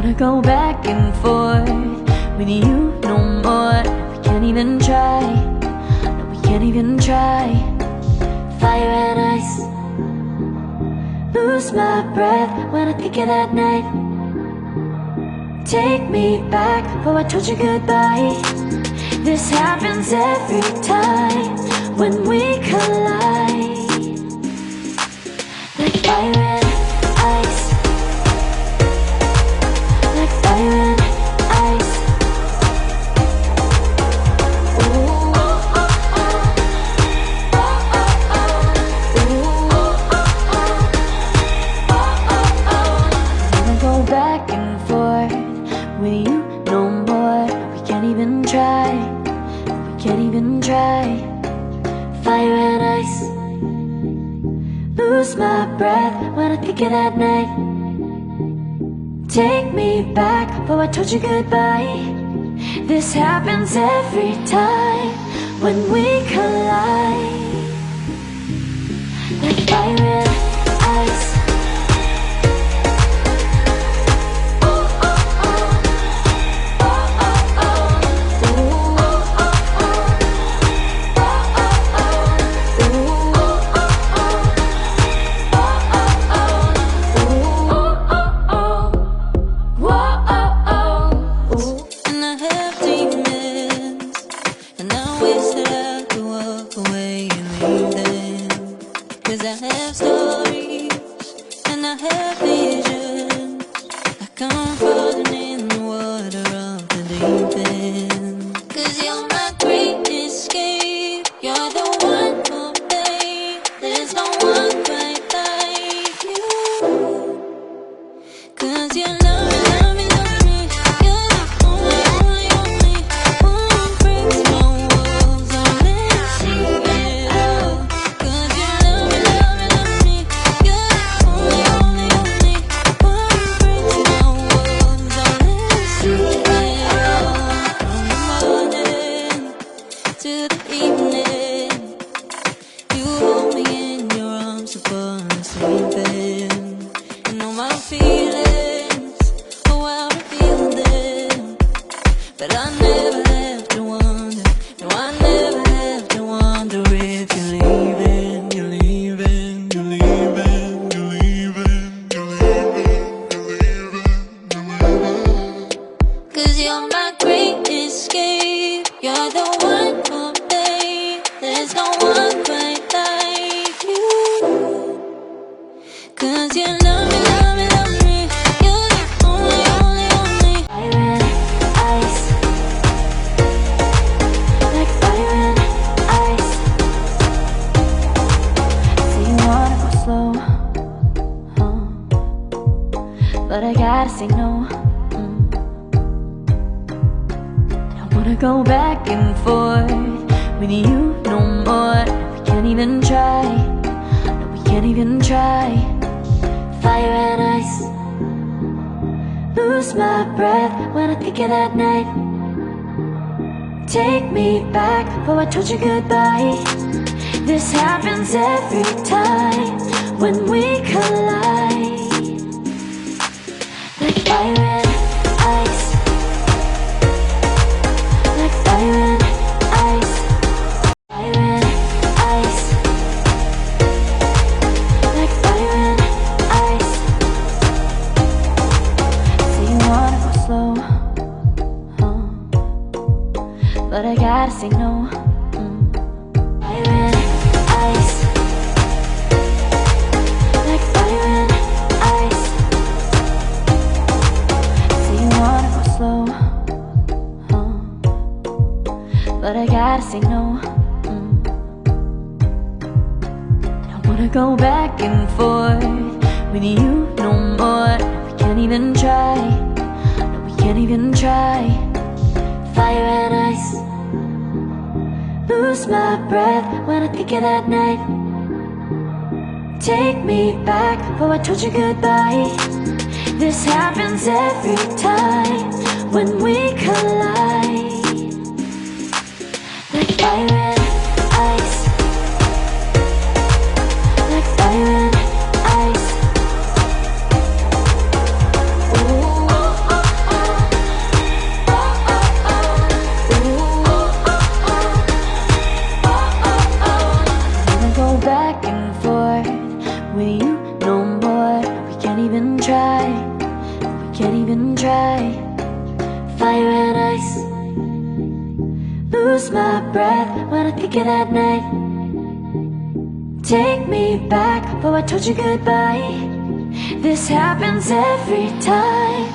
wanna go back and forth with you no more. We can't even try, no, we can't even try. Fire and ice, lose my breath when I think of that night. Take me back, oh I told you goodbye. This happens every time when we collide. Like fire and ice, like fire and ice. Ooh, oh, oh, oh. Oh, oh, oh. Ooh, oh, oh, oh. Oh, oh, oh. I wanna go back and forth with you no more. We can't even try, we can't even try. Fire and ice, lose my breath when I think of that night. Take me back, oh I told you goodbye. This happens every time when we collide. Like fire and ice. But I gotta say no. I don't wanna go back and forth with you no more. We can't even try, no, we can't even try. Fire and ice, lose my breath when I think of that night. Take me back, oh I told you goodbye. This happens every time when we collide. Like fire and ice, like fire and ice, fire and ice, like fire and ice. Say you wanna go slow, but I gotta say no. Fire and ice, like fire and ice. Slow, but I gotta say no. I don't wanna go back and forth with you no more. We can't even try, no, we can't even try. Fire and ice, lose my breath when I think of that night. Take me back, oh I told you goodbye. This happens every time when we collide. Like fire and ice, like fire and ice. Ooh, oh, oh, try. We can't even try. Fire and ice. Lose my breath when I think of that night. Take me back before I told you goodbye. This happens every time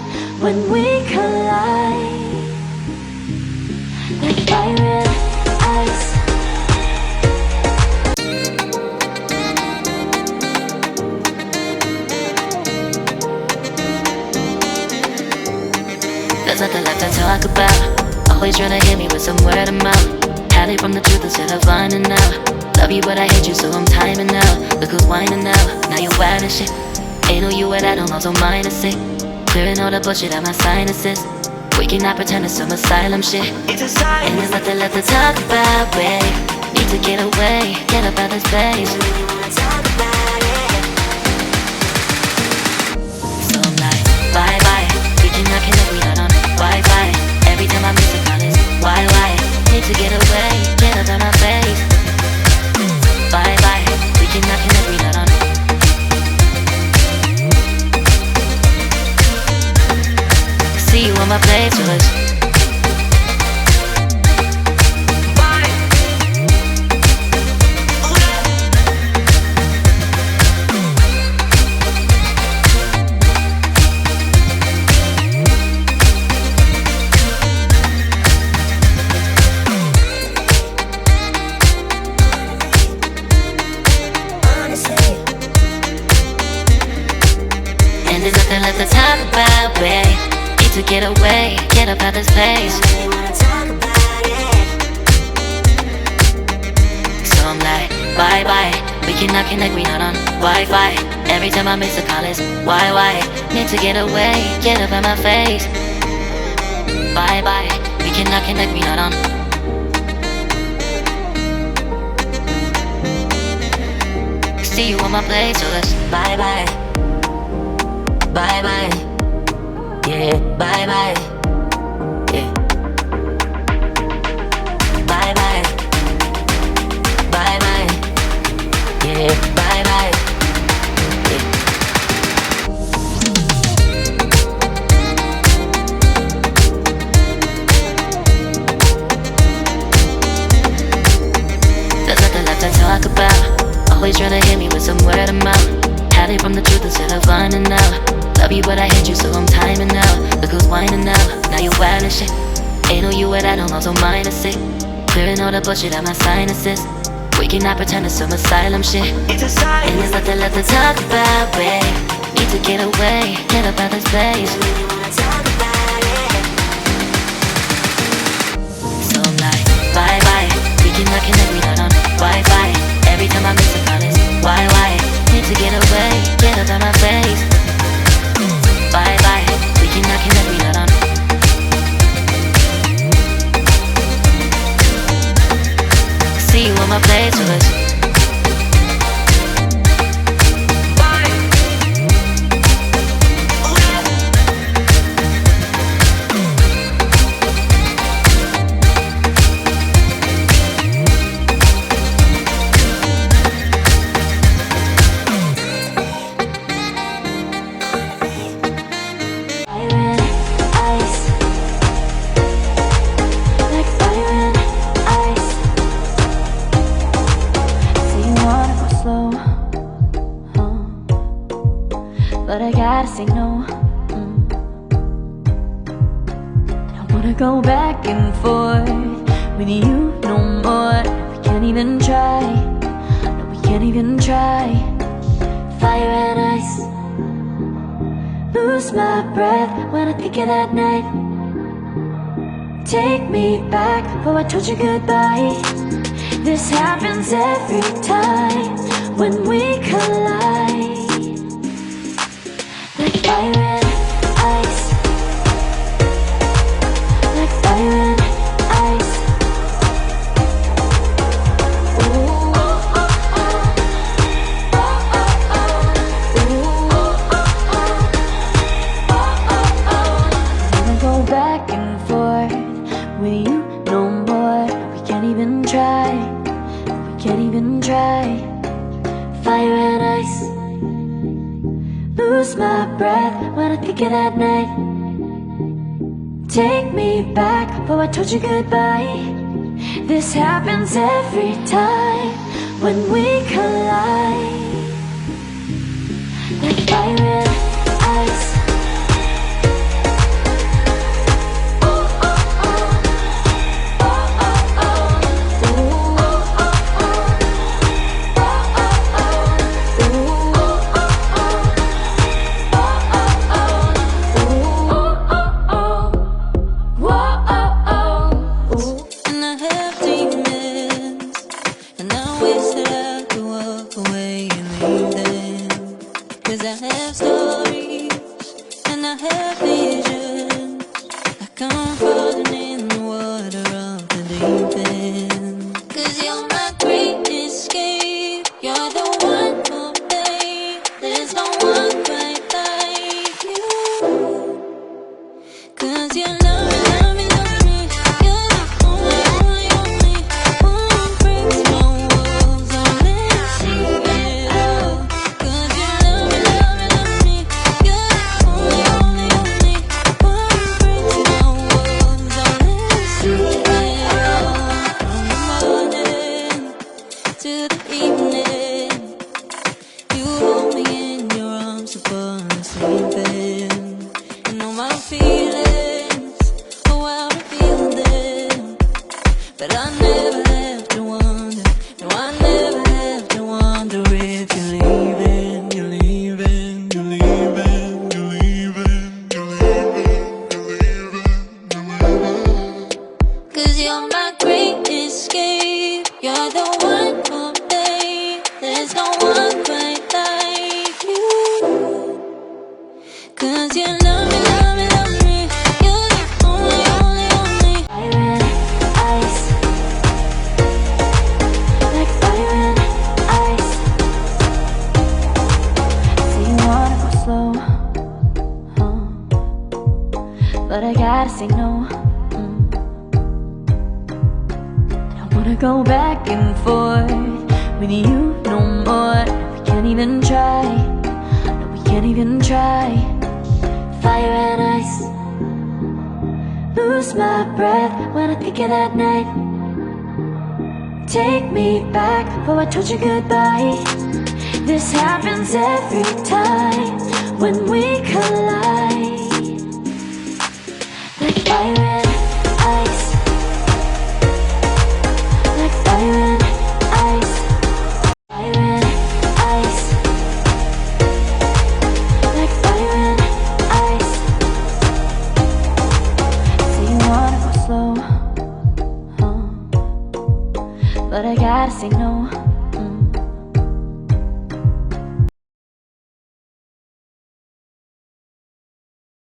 when we collide. Like fire and ice. There's nothing left to talk about. Always trying to hit me with some word of mouth. Hiding from the truth instead of finding out. Love you but I hate you so I'm timing out. Look who's whining now, now you're wild and shit. Ain't no you at I don't also mind to say. Clearing all the bullshit out my sinuses. We cannot pretend it's some asylum shit. And there's nothing left to talk about, babe. Need to get away, get up out this place. So I'm like, bye bye. We cannot connect, we not on Wi-Fi. Every time I miss a call is why? Need to get away, get up out my face. Bye bye. We cannot connect, we not on. See you on my playlist. And there's nothing left to talk about, babe. Need to get away, get up out this place. So I'm like, bye bye. We cannot connect, we not on Wi-Fi. Every time I miss a call is why? Need to get away, get up out my face. Bye bye. We cannot connect, we not on. See you on my playlist. Bye bye. Bye bye. Yeah, bye bye. Yeah. Bye bye. Bye bye. Yeah, bye bye. Yeah. There's nothing left to talk about. Always trying to hit me with some word of mouth. Hiding from the truth instead of finding out. Love you but I hate you so I'm timing out. Look who's whining now, now you're wild and shit. Ain't no you at I don't also mind to say. Clearing all the bullshit out my sinuses. We cannot pretend it's some asylum shit. And there's nothing left to talk about, babe. Need to get away, get up out this place. So I'm like, bye bye. We cannot connect, we not on Wi-Fi. Every time I miss a call is why? Need to get away, get up out my face. Bye bye. We cannot connect, we not on. See you on my playlist. But I gotta say no. I don't wanna go back and forth with you no more. We can't even try. No, we can't even try. Fire and ice. Lose my breath when I think of that night. Take me back before I told you goodbye. This happens every time when we collide. Like fire and ice. Like fire and ice. Ooh, oh, oh, oh. Oh, oh, oh. Ooh, oh, oh, oh. Oh, oh, oh. Wanna go back and forth with you no more. We can't even try. We can't even try. Fire and ice. my breath when I think of that night. Take me back before I told you goodbye. This happens every time when we collide. Like fire and ice. Cause I have stories and I have visions, like I'm falling in the water of the deep end. Cause you're my great escape, you're the one for me. There's no one quite like you. Cause you love me, love me, love me. You're the only, only, only one who breaks my walls. I'll never see it all. Cause you love me, love me, love me. You're the only, only, only one who breaks my walls. I'll never see it all. From the morning to the evening, you hold me in your arms upon the sleeping. And all my feelings, oh, I'll reveal them. But I never have to wonder, no, I never have to wonder if you're leaving, you're leaving, you're leaving, you're leaving, you're leaving, you're leaving, you're leaving. Cause you're my great escape, you're the one for me. There's no one quite like you. Cause you love me, love me, love me. You're the only, only, only. Fire and ice. Like fire and ice. Say you wanna go slow, but I gotta say no. I wanna go back and forth with you no more. We can't even try. No, we can't even try. Fire and ice. Lose my breath when I think of that night. Take me back before I told you goodbye. This happens every time when we collide. Like fire and ice. Like fire and ice. Fire and ice. Like fire and ice. Say you wanna go slow, but I gotta say no.